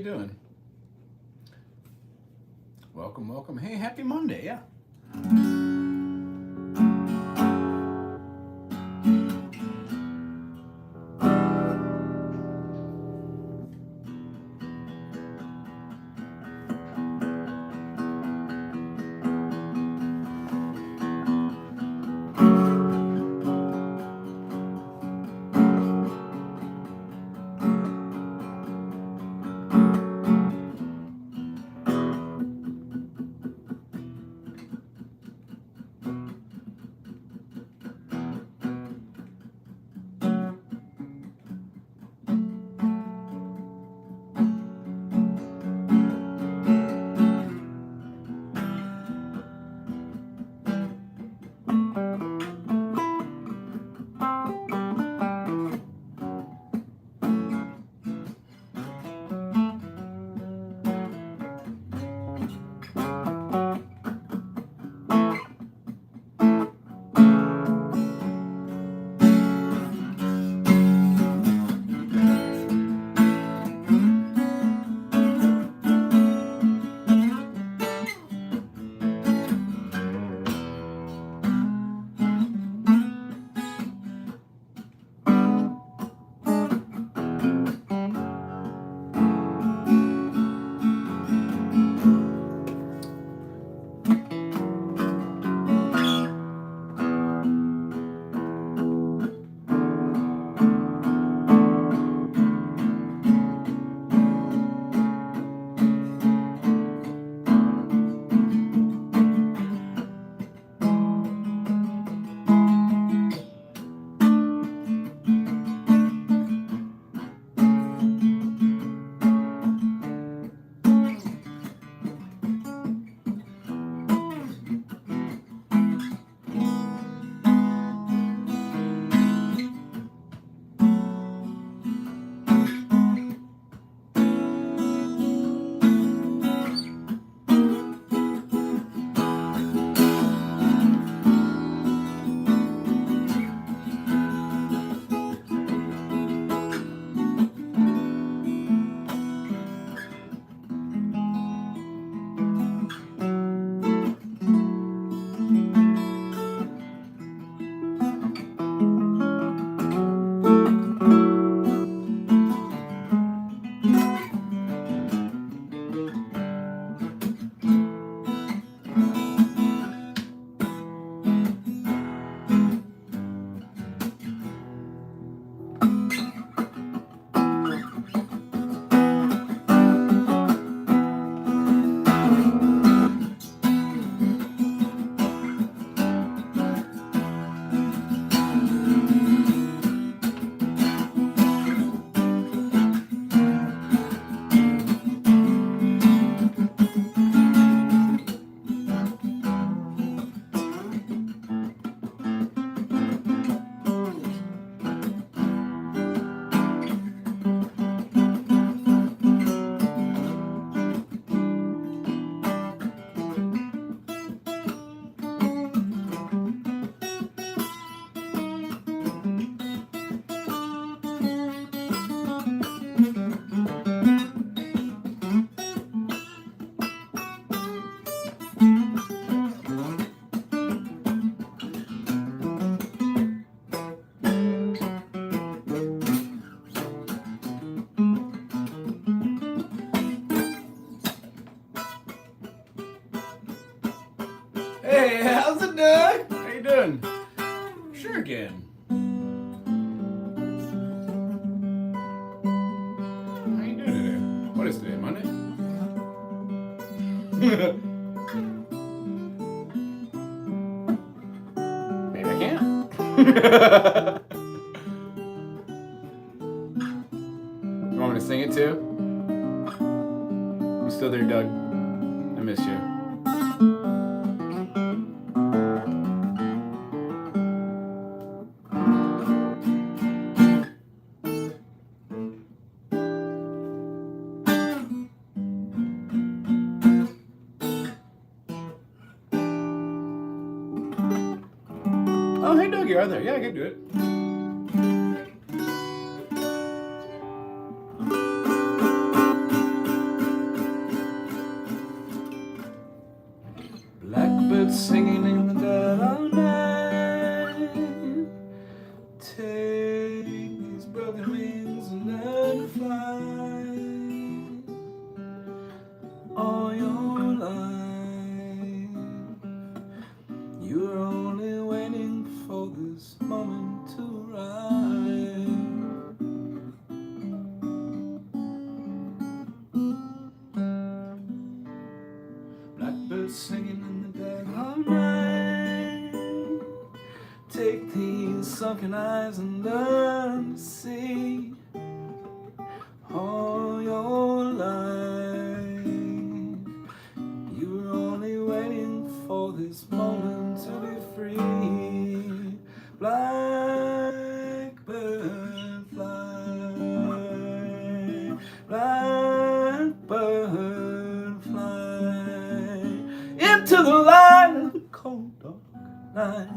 you doing? Welcome, welcome. Hey, happy Monday, yeah. Hey, how's it, Doug? How you doing? Sure again. How you doing today? What is today, Monday? Maybe I can't. You want me to sing it too? You still there, Doug? I miss you. Oh, hey, Doug, you are there. Yeah, I can do it. Blackbirds singing in the dead of night. Take these broken wings and learn to fly. All your life, you're only waiting for this moment to arrive. Blackbirds singing in the dead of night. Take these sunken eyes and learn to see. All your life, you're only waiting for this moment to be free. Blackbird fly, blackbird fly into the light of the cold dark night.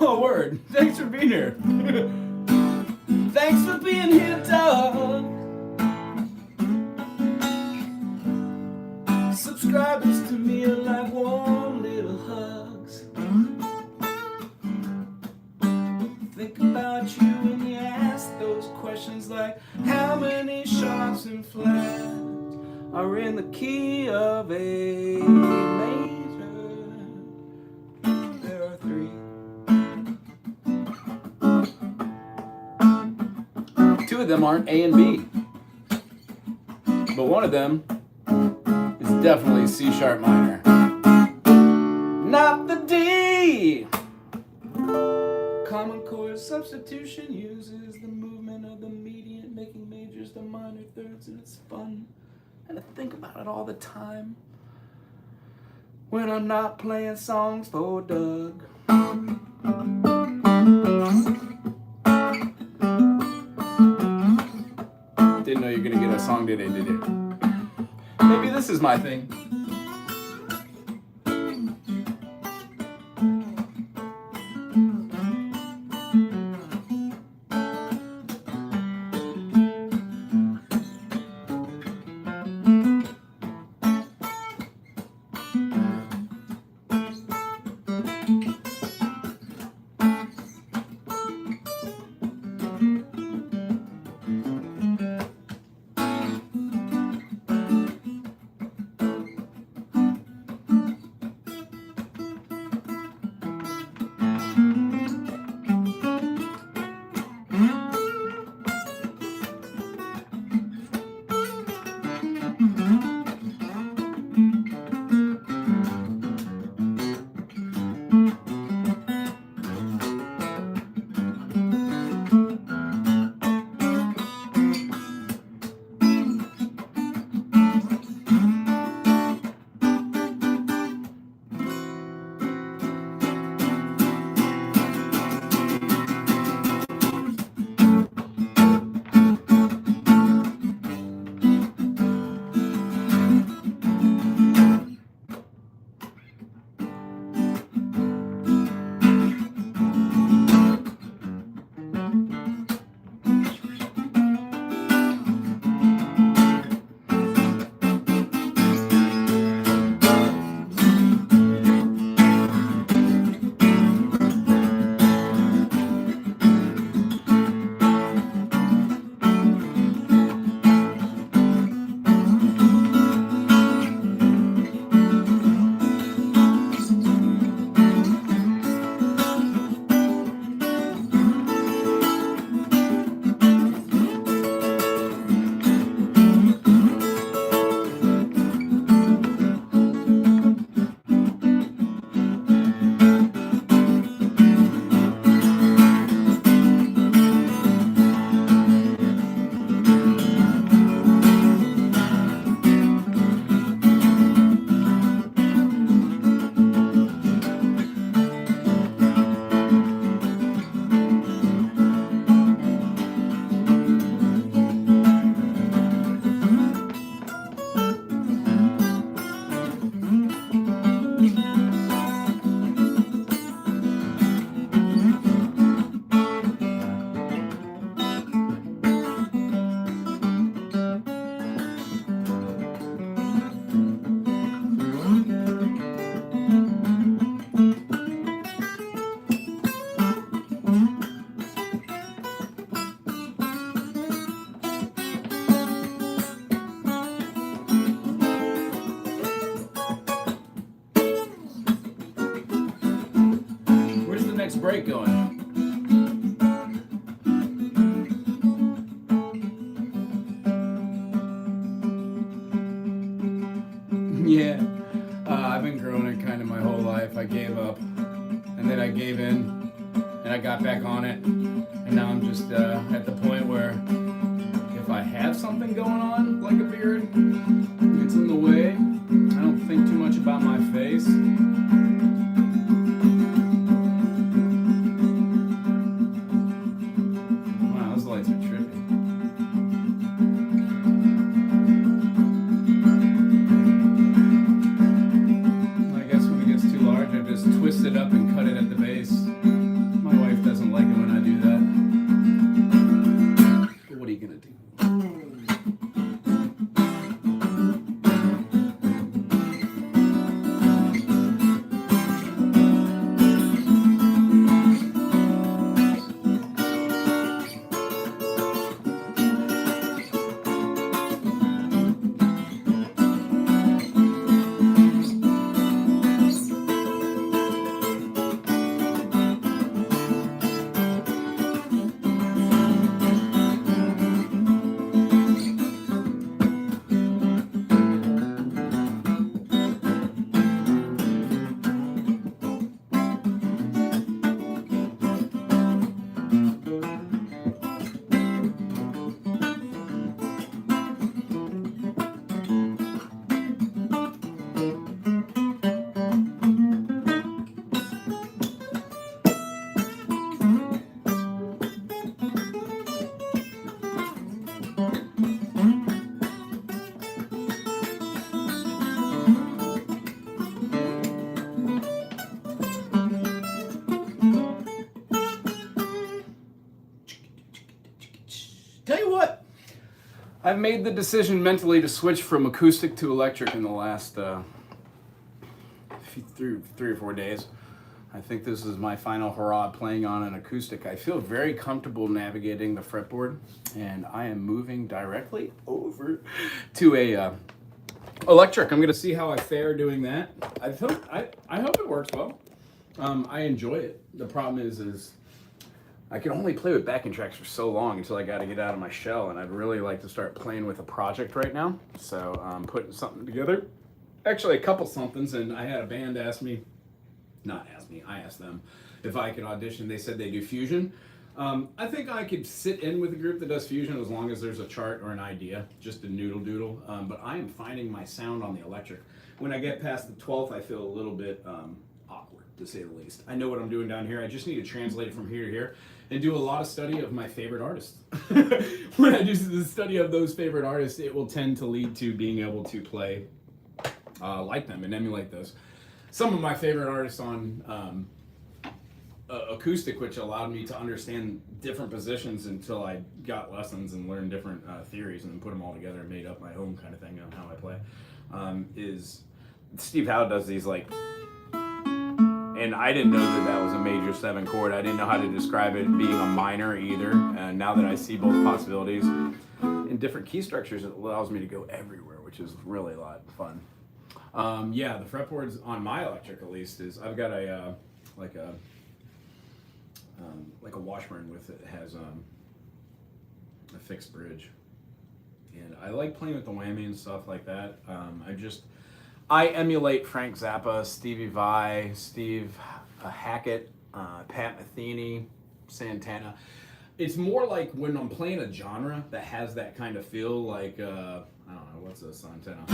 Oh, word. Thanks for being here. Thanks for being here, dog. Subscribers to me are like warm little hugs. Think about you when you ask those questions like, how many sharps and flats are in the key of A major? There are 3. 2 of them aren't A and B, but one of them is definitely C sharp minor, not the D. Common chord substitution uses the movement of the median, making majors the minor thirds, and it's fun. And I think about it all the time when I'm not playing songs for Doug. Didn't know you were gonna get a song today, did you? Maybe this is my thing. break going. Yeah, I've been growing it kind of my whole life. I gave up, and then I gave in, and I got back on it, and now I'm just at the point where if I have something going on, like a beard, it's in the way. I don't think too much about my face. Wow, those lights are trippy. Twist it up and cut it at the base. My wife doesn't like it when I do that. But what are you gonna do? Tell you what, I've made the decision mentally to switch from acoustic to electric in the last three or 4 days. I think this is my final hurrah playing on an acoustic. I feel very comfortable navigating the fretboard, and I am moving directly over to a electric. I'm gonna see how I fare doing that. I hope it works well. I enjoy it. The problem is I can only play with backing tracks for so long until I got to get out of my shell, and I'd really like to start playing with a project right now. So I'm putting something together. Actually, a couple somethings, and I had a band I asked them if I could audition. They said they do fusion. I think I could sit in with a group that does fusion as long as there's a chart or an idea, just a noodle doodle. But I am finding my sound on the electric. When I get past the 12th, I feel a little bit awkward, to say the least. I know what I'm doing down here. I just need to translate it from here to here and do a lot of study of my favorite artists. When I do the study of those favorite artists, it will tend to lead to being able to play like them and emulate those. Some of my favorite artists on acoustic, which allowed me to understand different positions until I got lessons and learned different theories and then put them all together and made up my own kind of thing on how I play, is Steve Howe does these like, and I didn't know that was a major 7 chord. I didn't know how to describe it being a minor either. And now that I see both possibilities in different key structures, it allows me to go everywhere, which is really a lot of fun. Yeah, the fretboards on my electric, at least, is I've got a like a Washburn with it has a fixed bridge, and I like playing with the whammy and stuff like that. I emulate Frank Zappa, Stevie Vai, Steve Hackett, Pat Metheny, Santana. It's more like when I'm playing a genre that has that kind of feel, like I don't know, what's a Santana?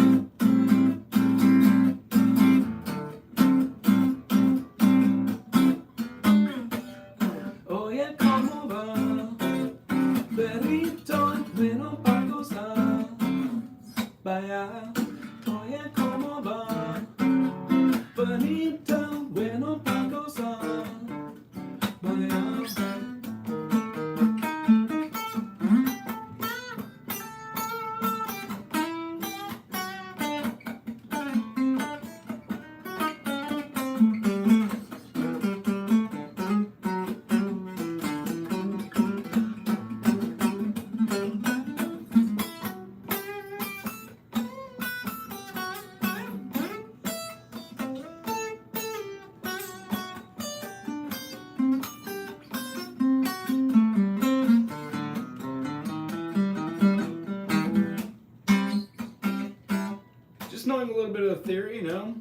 bit of theory, you know.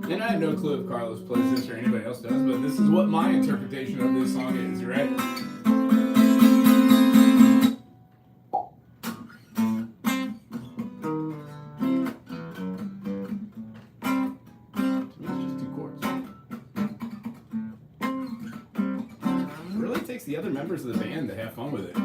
And I have no clue if Carlos plays this or anybody else does, but this is what my interpretation of this song is, right? It's just two chords. It really takes the other members of the band to have fun with it.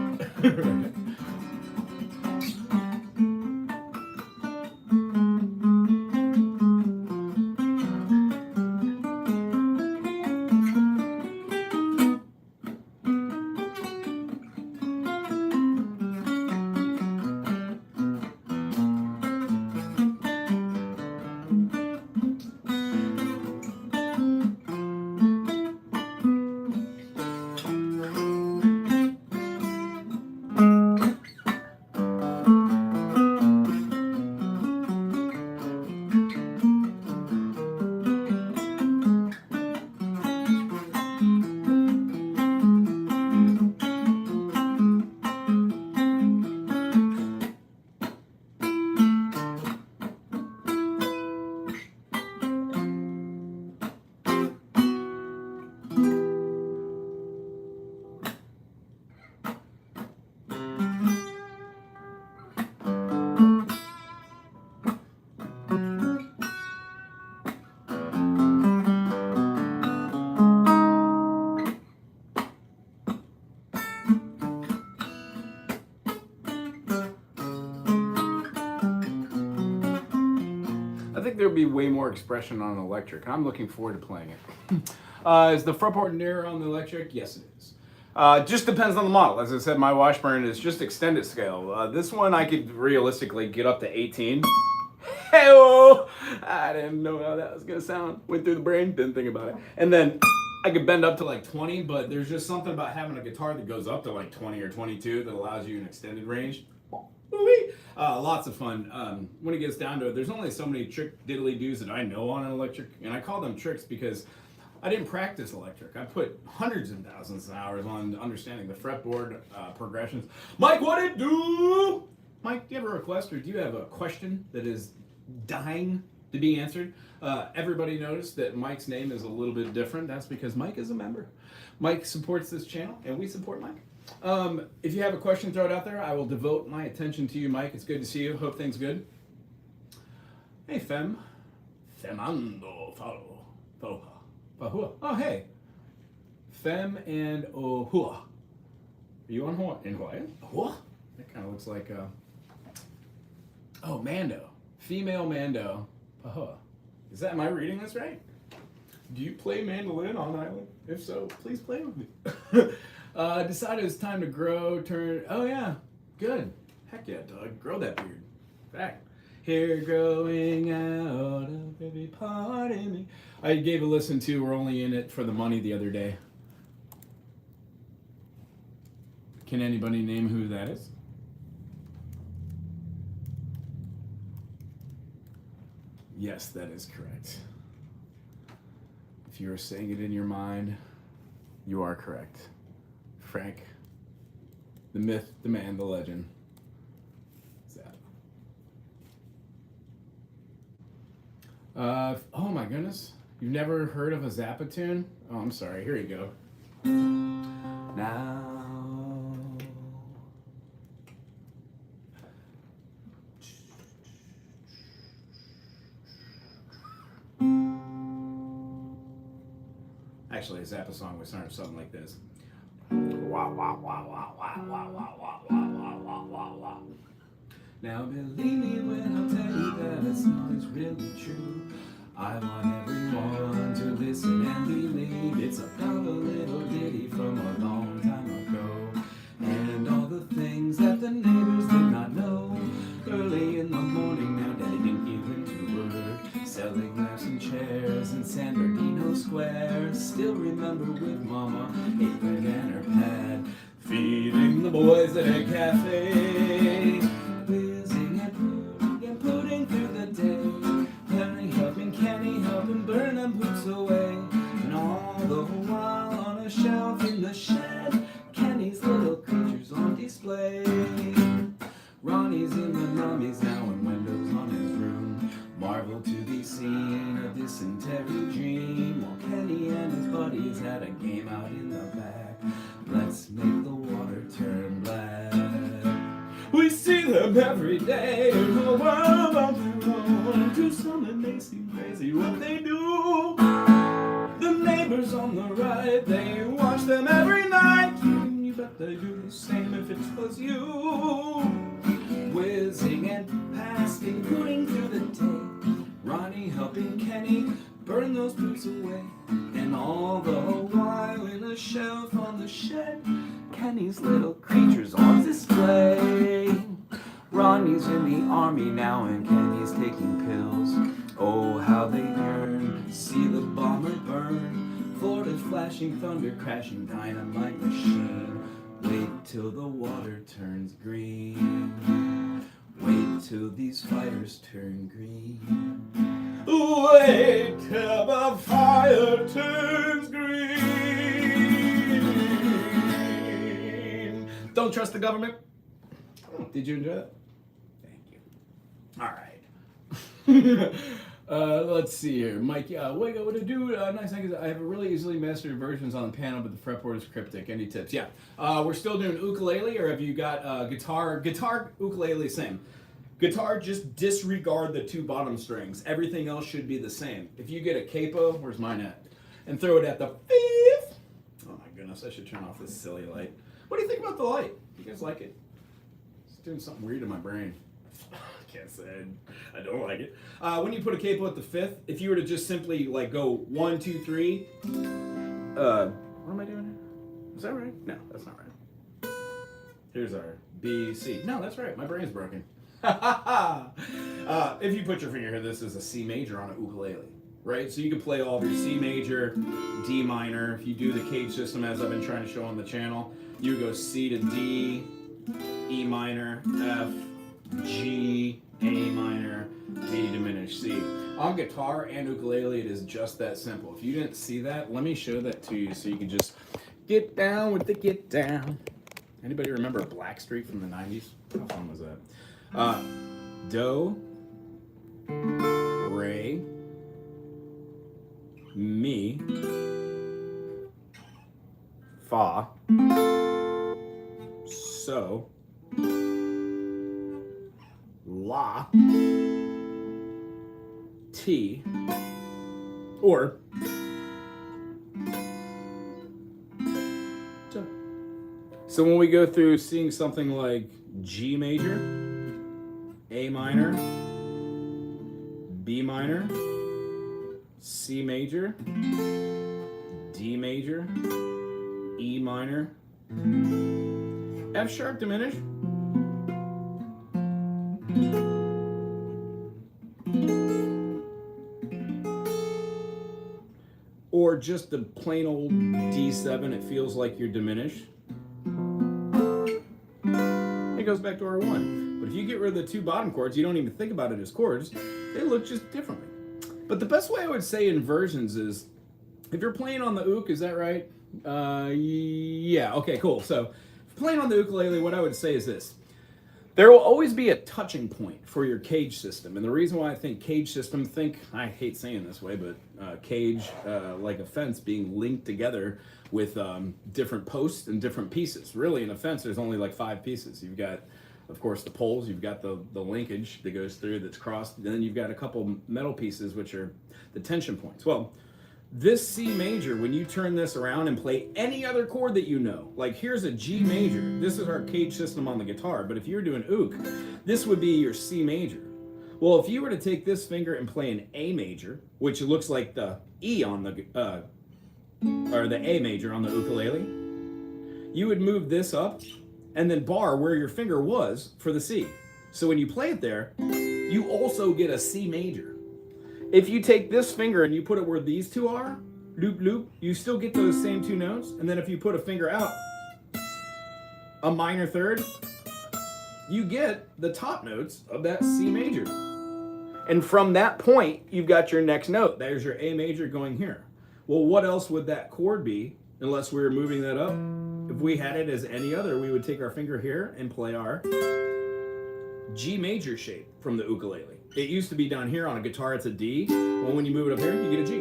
I think there'll be way more expression on an electric. I'm looking forward to playing it. Is the fretboard nearer on the electric? Yes, it is. Just depends on the model. As I said, my Washburn is just extended scale. This one I could realistically get up to 18. Hey-oh! I didn't know how that was gonna sound. Went through the brain, didn't think about it. And then I could bend up to like 20, but there's just something about having a guitar that goes up to like 20 or 22 that allows you an extended range. Lots of fun. When it gets down to it, there's only so many trick diddly-doos that I know on an electric, and I call them tricks because I didn't practice electric. I put hundreds and thousands of hours on understanding the fretboard progressions. Mike, what it do? Mike, do you have a request, or do you have a question that is dying to be answered? Everybody noticed that Mike's name is a little bit different. That's because Mike is a member. Mike supports this channel, and we support Mike. If you have a question, throw it out there. I will devote my attention to you, Mike. It's good to see you. Hope things good. Hey, Femando Fahua. Oh, hey. Fem and Ohua. Are you on Hawaiian? Ohua? That kind of looks like, Mando. Female Mando Pahua. Am I reading this right? Do you play mandolin on island? If so, please play with me. Decided it's time to grow, oh yeah, good. Heck yeah, Doug, grow that beard. Back. Hair growing out of every part in me. I gave a listen to We're Only In It for the Money the other day. Can anybody name who that is? Yes, that is correct. If you are saying it in your mind, you are correct. Frank, the myth, the man, the legend, Zappa. Oh my goodness, you've never heard of a Zappa tune? Oh, I'm sorry, here you go. Now. Actually, a Zappa song would sound something like this. Wah, wah, wah, wah, wah, wah, wah, wah, wah, wah, wah, wah. Now believe me when I tell you that a song is really true. I want everyone to listen and believe it's about a little ditty from a long time ago, and all the things that the neighbors did not know. Early in the morning San Bernardino Square. Still remember with Mama, apron and her pad, feeding the boys at a cafe. Whizzing and pudding through the day. Henry helping Kenny helping burn them boots away. And all the while on a shelf in the shed, Kenny's little creatures on display. Ronnie's in the mummies now and windows on his room. Marvel to be seen, a dysentery dream. While Kenny and his buddies had a game out in the back. Let's make the water turn black. We see them every day in the world on their own. To some it may seem crazy what they do. The neighbors on the right, they watch them every night. You bet they do the same if it was you. Whizzing and passing, pudding through the day. Ronnie helping Kenny burn those boots away. And all the while in a shelf on the shed, Kenny's little creatures on display. Ronnie's in the army now and Kenny's taking pills. Oh, how they yearn, see the bomber burn. Florida's flashing thunder, crashing dynamite machine. Wait till the water turns green. Wait till these fires turn green. Wait till the fire turns green. Don't trust the government. Did you enjoy that? Thank you. All right. Let's see here. Mike, Wago, what to do? Nice thing is I have a really easily mastered versions on the piano, but the fretboard is cryptic. Any tips? Yeah. We're still doing ukulele, or have you got guitar? Guitar, ukulele, same. Guitar, just disregard the two bottom strings. Everything else should be the same. If you get a capo, where's mine at? And throw it at the fifth. Oh my goodness, I should turn off this silly light. What do you think about the light? You guys like it? It's doing something weird in my brain. I can't say I don't like it. When you put a capo at the fifth, if you were to just simply like go 1, 2, 3. What am I doing here? Is that right? No, that's not right. Here's our B, C. No, that's right. My brain's broken. If you put your finger here, this is a C major on an ukulele, right? So you can play all of your C major, D minor. If you do the cage system as I've been trying to show on the channel, you go C to D, E minor, F, G, A minor, B diminished C. On guitar and ukulele, it is just that simple. If you didn't see that, let me show that to you so you can just get down with the get down. Anybody remember Blackstreet from the 90s? How fun was that? Do, re, mi, fa, so, la, ti, or do. So when we go through seeing something like G major, A minor, B minor, C major, D major, E minor, F sharp diminished, or just the plain old D7, it feels like you're diminished. It goes back to R1. But if you get rid of the two bottom chords, you don't even think about it as chords, they look just differently. But the best way I would say inversions is, if you're playing on the uk, is that right? Yeah, okay, cool. So playing on the ukulele, what I would say is this. There will always be a touching point for your cage system. And the reason why I think cage system, I hate saying this way, but cage, like a fence being linked together with different posts and different pieces. Really, in a fence, there's only like 5 pieces. You've got, of course, the poles, you've got the linkage that goes through that's crossed, and then you've got a couple metal pieces, which are the tension points. Well, this C major, when you turn this around and play any other chord that you know, like here's a G major, this is our cage system on the guitar, but if you're doing uk, this would be your C major. Well, if you were to take this finger and play an A major, which looks like the E on the, or the A major on the ukulele, you would move this up and then bar where your finger was for the C. So when you play it there, you also get a C major. If you take this finger and you put it where these two are, loop, loop, you still get those same two notes. And then if you put a finger out, a minor third, you get the top notes of that C major. And from that point, you've got your next note. There's your A major going here. Well, what else would that chord be unless we were moving that up? If we had it as any other, we would take our finger here and play our G major shape from the ukulele. It used to be down here on a guitar, it's a D. Well, when you move it up here, you get a G.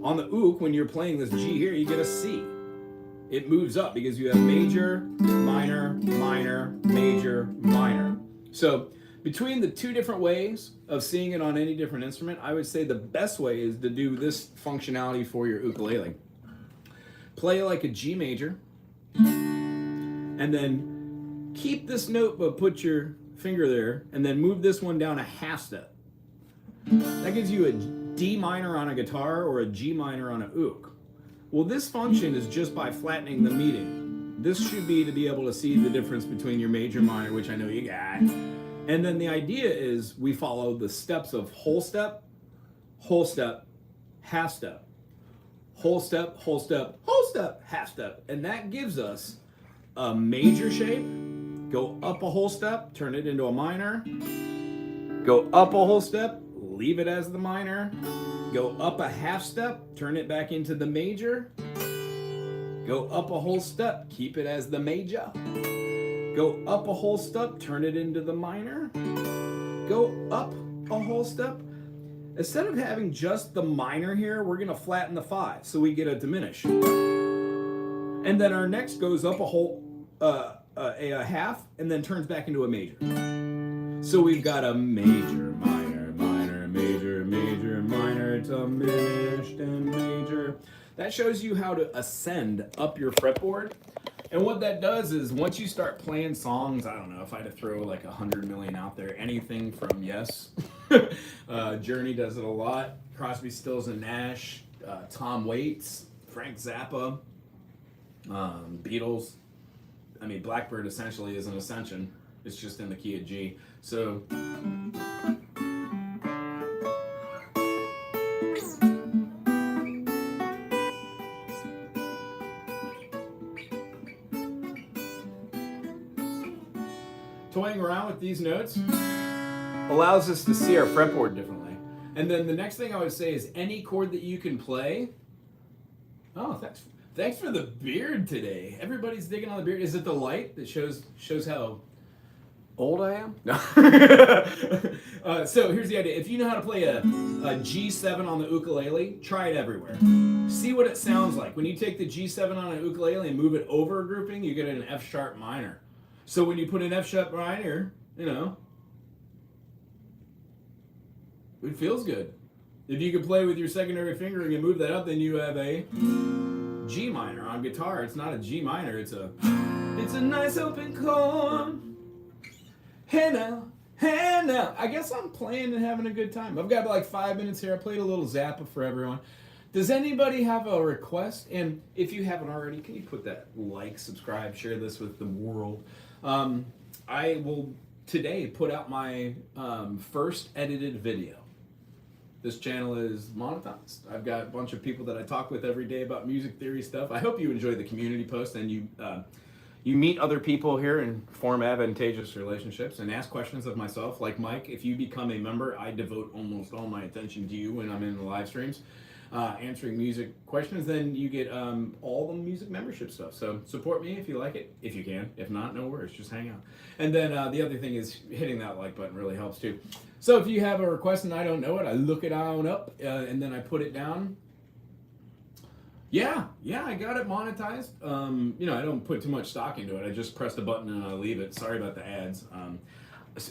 On the uk, when you're playing this G here, you get a C. It moves up because you have major, minor, minor, major, minor. So between the two different ways of seeing it on any different instrument, I would say the best way is to do this functionality for your ukulele. Play like a G major, and then keep this note, but put your finger there, and then move this one down a half step. That gives you a D minor on a guitar or a G minor on a uk. Well, this function is just by flattening the meeting. This should be to be able to see the difference between your major minor, which I know you got. And then the idea is we follow the steps of whole step, half step, whole step, whole step, whole step, half step. And that gives us a major shape. Go up a whole step, turn it into a minor. Go up a whole step, leave it as the minor. Go up a half step, turn it back into the major. Go up a whole step, keep it as the major. Go up a whole step, turn it into the minor. Go up a whole step. Instead of having just the minor here, we're gonna flatten the 5, so we get a diminish. And then our next goes up a whole, a half, and then turns back into a major. So we've got a major, minor, minor, major, major, minor, diminished, and major. That shows you how to ascend up your fretboard. And what that does is once you start playing songs, I don't know, if I had to throw like 100 million out there, anything from Yes, Journey does it a lot, Crosby, Stills and Nash, Tom Waits, Frank Zappa, Beatles. I mean, Blackbird essentially is an ascension. It's just in the key of G. So toying around with these notes allows us to see our fretboard differently. And then the next thing I would say is any chord that you can play. Oh, thanks for the beard today. Everybody's digging on the beard. Is it the light that shows how old I am? No. So here's the idea. If you know how to play a G7 on the ukulele, try it everywhere. See what it sounds like. When you take the G7 on an ukulele and move it over a grouping, you get an F sharp minor. So when you put an F sharp minor, you know, it feels good. If you can play with your secondary fingering and move that up, then you have a G minor on guitar. It's not a G minor, it's a nice open chord. Hey now, hey now. I guess I'm playing and having a good time. I've got like 5 minutes here. I played a little Zappa for everyone. Does anybody have a request? And if you haven't already, can you put that like, subscribe, share this with the world? I will today put out my first edited video. This channel is monetized. I've got a bunch of people that I talk with every day about music theory stuff. I hope you enjoy the community post and you meet other people here and form advantageous relationships and ask questions of myself. Like Mike, if you become a member, I devote almost all my attention to you when I'm in the live streams. Answering music questions, then you get all the music membership stuff. So support me if you like it, if you can. If not, no worries, just hang out. And then the other thing is hitting that like button really helps too. So if you have a request and I don't know it, I look it on up and then I put it down. Yeah, I got it monetized. You know, I don't put too much stock into it. I just press the button and I leave it. Sorry about the ads.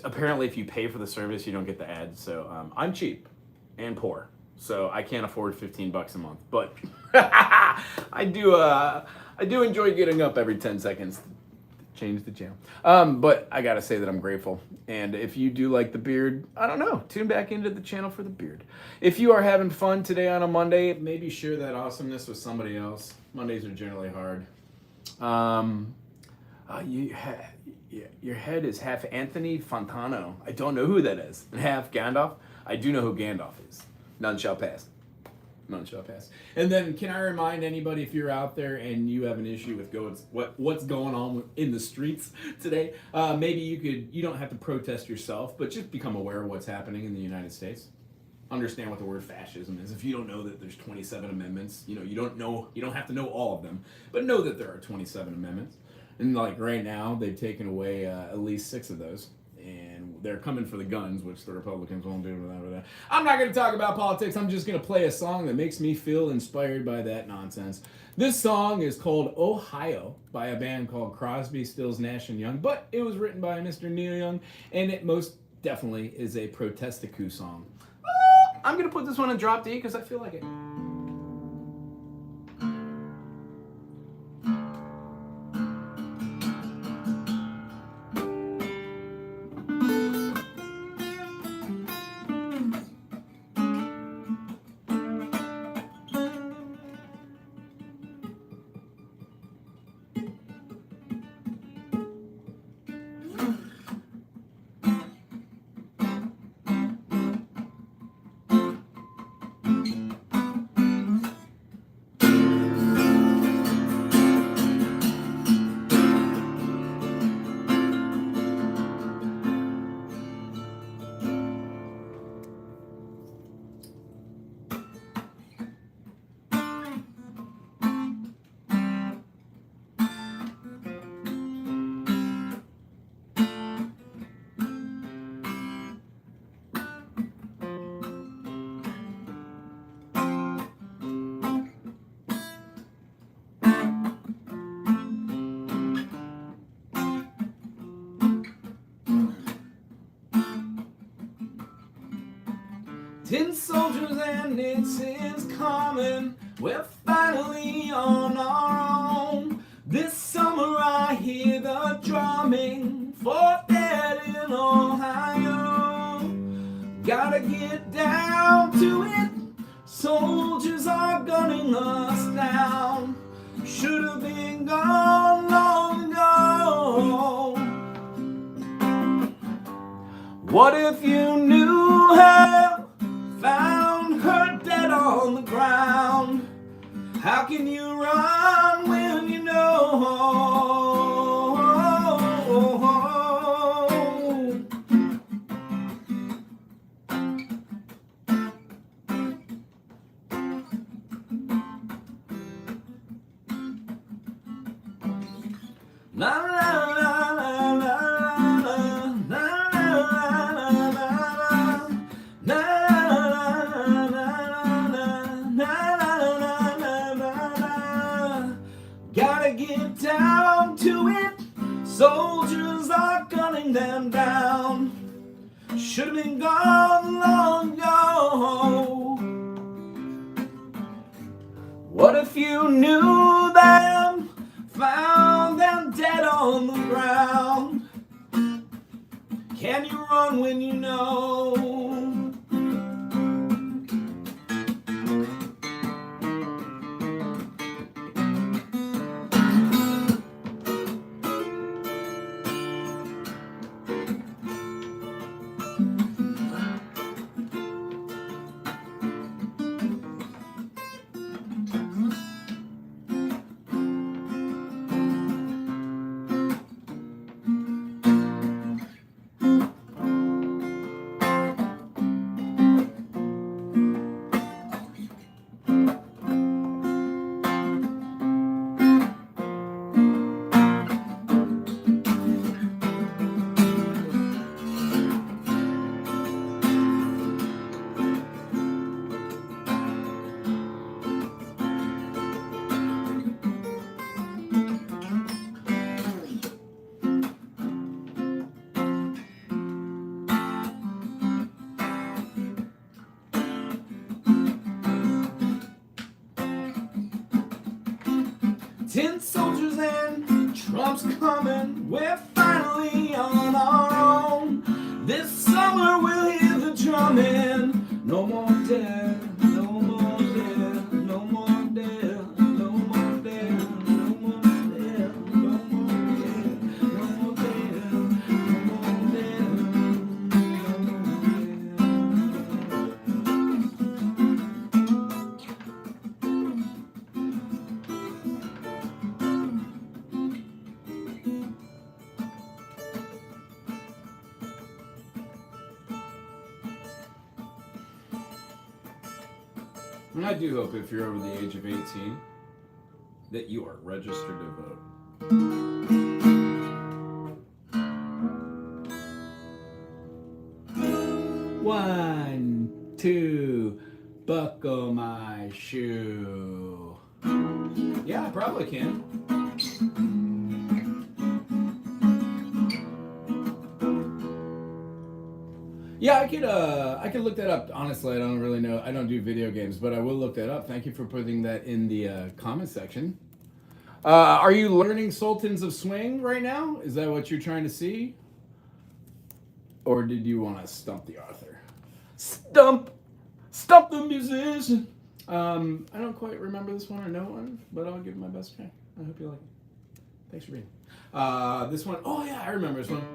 Apparently if you pay for the service, you don't get the ads. So I'm cheap and poor. So I can't afford $15 a month, but I do enjoy getting up every 10 seconds to change the channel. But I gotta say that I'm grateful. And if you do like the beard, I don't know, tune back into the channel for the beard. If you are having fun today on a Monday, maybe share that awesomeness with somebody else. Mondays are generally hard. Your head is half Anthony Fontano. I don't know who that is. And half Gandalf. I do know who Gandalf is. None shall pass. None shall pass. And then, can I remind anybody, if you're out there and you have an issue with what's going on in the streets today, maybe you don't have to protest yourself, but just become aware of what's happening in the United States. Understand what the word fascism is. If you don't know that there's 27 amendments, you don't have to know all of them, but know that there are 27 amendments. And like right now, they've taken away at least 6 of those. And they're coming for the guns, which the Republicans won't do. That. I'm not going to talk about politics. I'm just going to play a song that makes me feel inspired by that nonsense. This song is called Ohio by a band called Crosby, Stills, Nash & Young, but it was written by Mr. Neil Young, and it most definitely is a protestiku song. I'm going to put this one in drop D because I feel like it. Tin soldiers and Nixon's coming. We're finally on our own. This summer I hear the drumming for dead in Ohio. Gotta get down to it. Soldiers are gunning us down. Should have been gone long ago. What if you knew her? Found her dead on the ground. How can you run when you know? La la la la la la. Gotta get down to it. Soldiers are gunning them down. Should have been gone long ago. What if you knew them? Found them dead on the ground. Can you run when you know? Tin soldiers and Trump's coming. We're finally on our own. This summer we'll hear the drumming. No more death, no more death, no more death, no more death, no more death, no more death, no more death, no more death, no more death. And I do hope if you're over the age of 18 that you are registered to vote. One, two, buckle my shoe. Yeah, I probably can. Yeah, I could look that up. Honestly, I don't really know. I don't do video games, but I will look that up. Thank you for putting that in the comment section. Are you learning Sultans of Swing right now? Is that what you're trying to see? Or did you want to stump the author? Stump the musician. I don't quite remember this one or know one, but I'll give it my best try. I hope you like it. Thanks for reading. This one, oh yeah, I remember this one.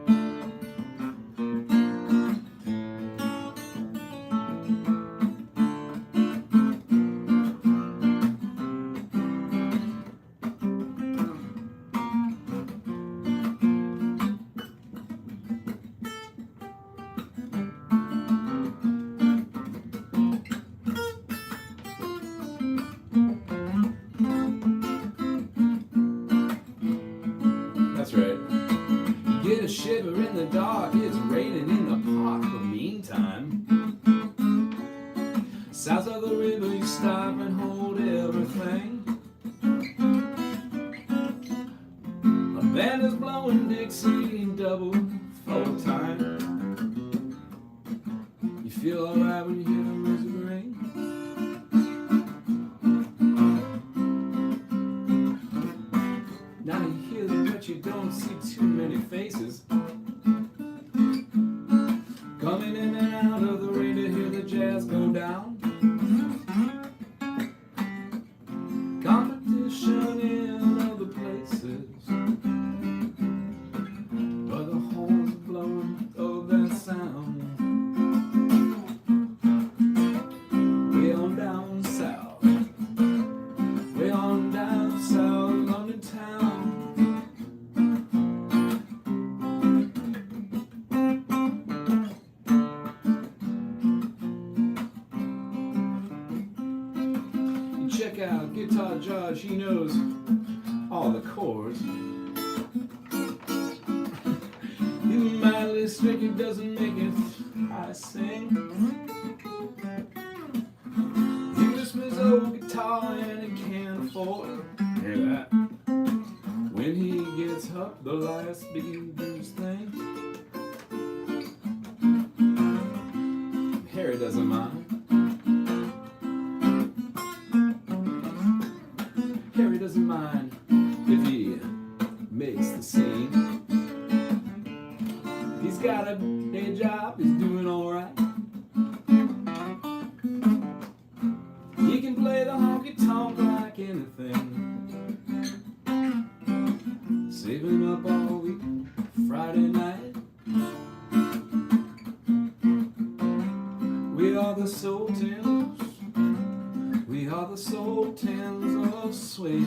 That's right. You get a shiver in the dark, it's raining in the park. But meantime, south of the river, you stop and hold everything. A band is blowing Dixie in double full time. You feel alright when you hear the music ring. Now you hear them, but you don't see too many faces coming in and out of the rain to hear the jazz go down. Competition in other places, but the horns are blowing of that sound. Way on down south, way on down south, London town. Check out Guitar Josh, he knows all the chords. In my list, it doesn't make it, I sing. He just his old guitar and he can't afford it. Hear that? When he gets up, the last big blues thing. Harry doesn't mind. Harry doesn't mind if he makes the scene. He's got a day job, he's doing alright. He can play the honky tonk like anything. Saving up all week, Friday night. We are the Sultans. We are the Sultans of Swing.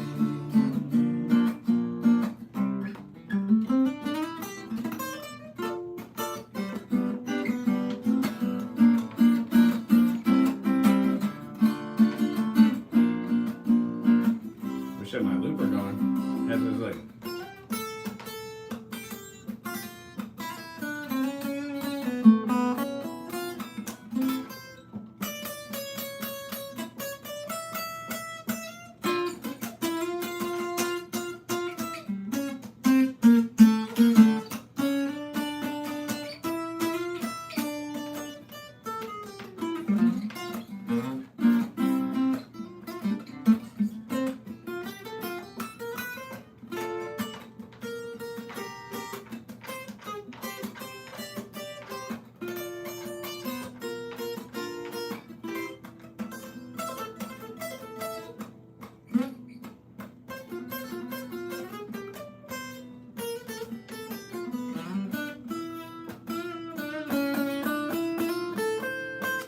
Wish I had my looper going. As it was like.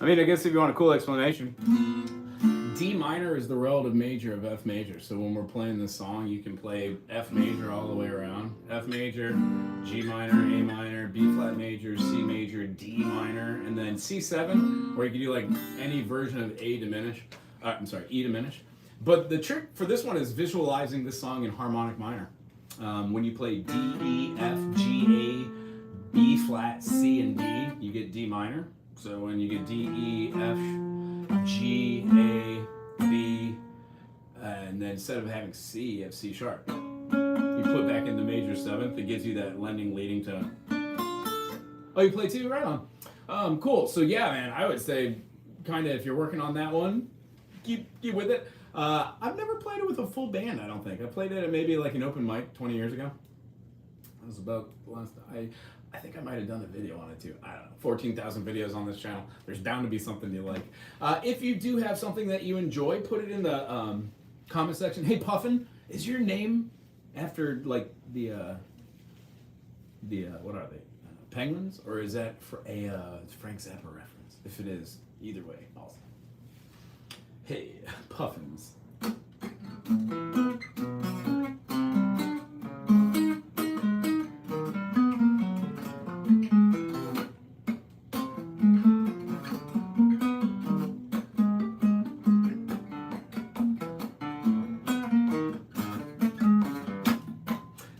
I mean, I guess if you want a cool explanation, D minor is the relative major of F major. So when we're playing this song, you can play F major all the way around. F major, G minor, A minor, B flat major, C major, D minor, and then C7, or you can do like any version of A diminished. I'm sorry, E diminished. But the trick for this one is visualizing this song in harmonic minor. When you play D, E, F, G, A, B flat, C, and D, you get D minor. So when you get D, E, F, G, A, B, and then instead of having C, you have C sharp. You put back in the major seventh, it gives you that lending leading tone. Oh, you play too? Right on. Cool. So yeah, man, I would say kind of if you're working on that one, keep with it. I've never played it with a full band, I don't think. I played it at maybe like an open mic 20 years ago. That was about the last I think I might have done a video on it too. I don't know. 14,000 videos on this channel. There's bound to be something you like. If you do have something that you enjoy, put it in the comment section. Hey, Puffin, is your name after like the what are they? Penguins? Or is that for a Frank Zappa reference? If it is, either way, awesome. Hey, Puffins.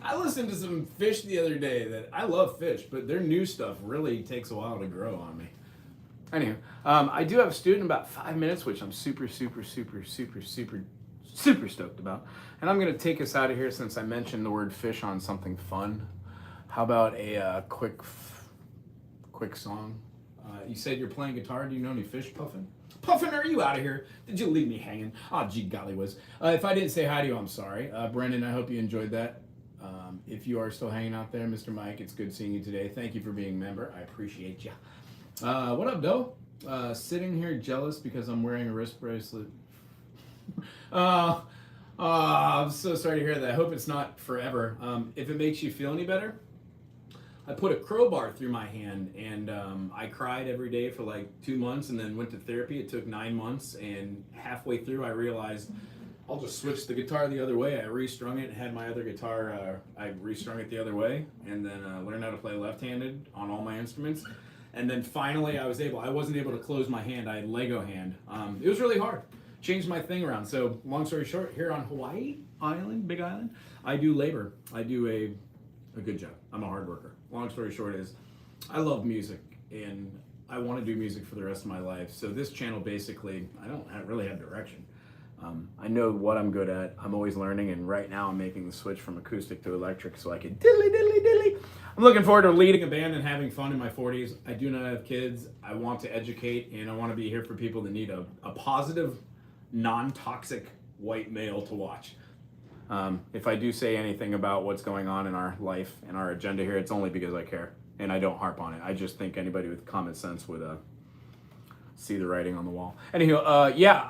I listened to some Fish the other day that I love Fish, but their new stuff really takes a while to grow on me. Anywho, I do have a student in about 5 minutes, which I'm super stoked about. And I'm going to take us out of here since I mentioned the word fish on something fun. How about a quick song? You said you're playing guitar. Do you know any Fish, Puffin? Puffin, are you out of here? Did you leave me hanging? Oh, gee golly whiz. If I didn't say hi to you, I'm sorry. Brendan, I hope you enjoyed that. If you are still hanging out there, Mr. Mike, it's good seeing you today. Thank you for being a member. I appreciate you. What up, Doe? Sitting here jealous because I'm wearing a wrist bracelet. I'm so sorry to hear that. I hope it's not forever. If it makes you feel any better, I put a crowbar through my hand and I cried every day for like 2 months and then went to therapy. It took 9 months and halfway through I realized I'll just switch the guitar the other way. I restrung it, had my other guitar, I restrung it the other way and then learned how to play left-handed on all my instruments. And then finally I wasn't able to close my hand. I had Lego hand. It was really hard. Changed my thing around. So long story short, here on Hawaii Island, Big Island, I do labor. I do a good job. I'm a hard worker. Long story short is I love music and I want to do music for the rest of my life. So this channel basically, I don't really have direction. I know what I'm good at. I'm always learning, and right now I'm making the switch from acoustic to electric so I can diddly. I'm looking forward to leading a band and having fun in my 40s. I do not have kids. I want to educate, and I want to be here for people that need a positive, non-toxic white male to watch. If I do say anything about what's going on in our life and our agenda here, it's only because I care, and I don't harp on it. I just think anybody with common sense would see the writing on the wall. Anywho, yeah,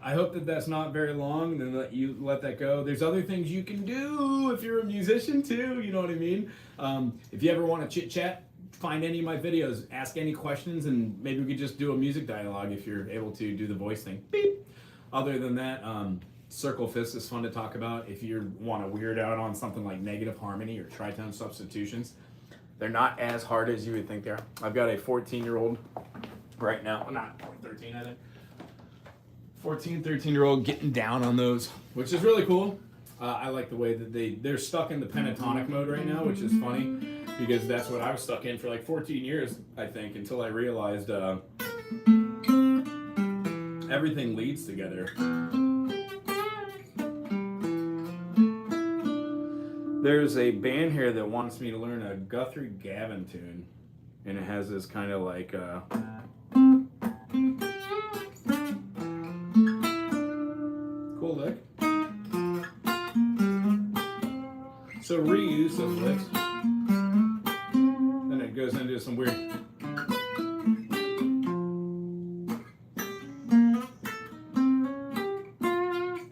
I hope that that's not very long. Then let that go. There's other things you can do if you're a musician too. You know what I mean? If you ever want to chit chat, find any of my videos, ask any questions, and maybe we could just do a music dialogue if you're able to do the voice thing. Beep. Other than that, circle fifths is fun to talk about. If you want to weird out on something like negative harmony or tritone substitutions, they're not as hard as you would think they are. I've got a 14-year-old right now, well, not 13, I think. 14, 13-year-old getting down on those, which is really cool. I like the way that they're stuck in the pentatonic mode right now, which is funny because that's what I was stuck in for like 14 years, I think, until I realized everything leads together. There's a band here that wants me to learn a Guthrie Gavin tune, and it has this kind of like cool lick. So reuse of licks. Then it goes into some weird.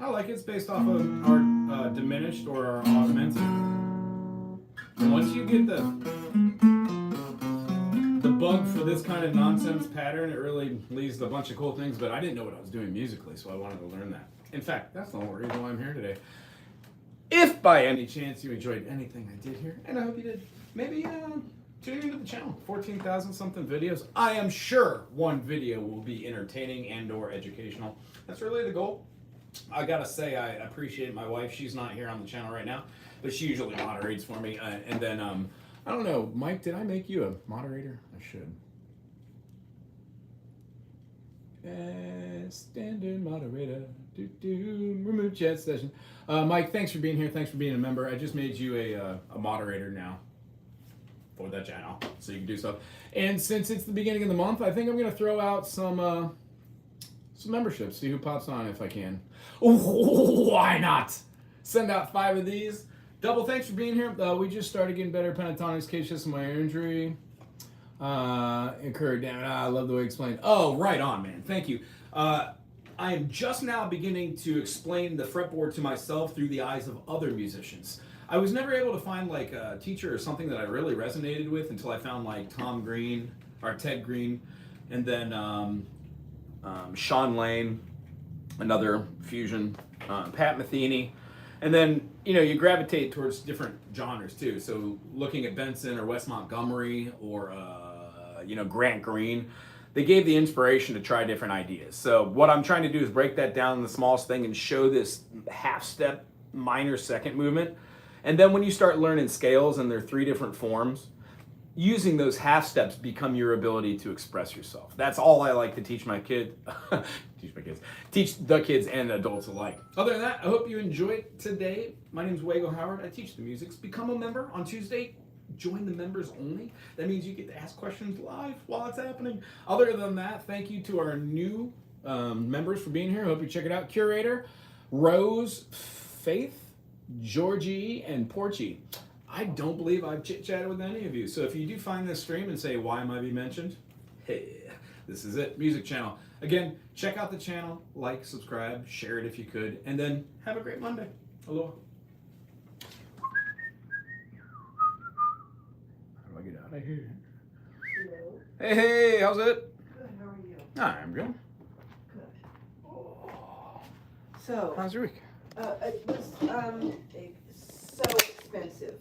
I like it. It's based off of our diminished or our augmented. And once you get the bug for this kind of nonsense pattern, it really leads to a bunch of cool things, but I didn't know what I was doing musically, so I wanted to learn that. In fact, that's the whole reason why I'm here today. If by any chance you enjoyed anything I did here, and I hope you did, maybe tuning into the channel. 14,000 something videos. I am sure one video will be entertaining and or educational. That's really the goal. I gotta say, I appreciate my wife. She's not here on the channel right now, but she usually moderates for me. And then, I don't know, Mike, did I make you a moderator? I should. Standard moderator. Remove chat session. Mike, thanks for being here. Thanks for being a member. I just made you a moderator now for that channel, so you can do stuff. And since it's the beginning of the month, I think I'm gonna throw out some memberships. See who pops on if I can. Oh, why not? Send out 5 of these. Double thanks for being here. We just started getting better pentatonics, case just my injury. Incurred damage. I love the way you explained. Oh, right on, man. Thank you. I am just now beginning to explain the fretboard to myself through the eyes of other musicians. I was never able to find like a teacher or something that I really resonated with until I found like Tom Green or Ted Green, and then Sean Lane, another fusion, Pat Metheny, and then you gravitate towards different genres too. So looking at Benson or Wes Montgomery or Grant Green, they gave the inspiration to try different ideas. So what I'm trying to do is break that down in the smallest thing and show this half step minor second movement. And then when you start learning scales and there are 3 different forms, using those half steps become your ability to express yourself. That's all I like to teach my kids. Teach the kids and adults alike. Other than that, I hope you enjoyed today. My name is Wago Howard. I teach the musics. Become a member on Tuesday. Join the members only. That means you get to ask questions live while it's happening. Other than that, thank you to our new members for being here. I hope you check it out. Curator, Rose, Faith, Georgie, and Porchy. I don't believe I've chit-chatted with any of you. So if you do find this stream and say, why am I being mentioned? Hey, this is it, music channel. Again, check out the channel, like, subscribe, share it if you could, and then have a great Monday. Aloha. How do I get out of here? Hello. Hey, how's it? Good, how are you? I'm good. Good. So, How's your week? it was so expensive.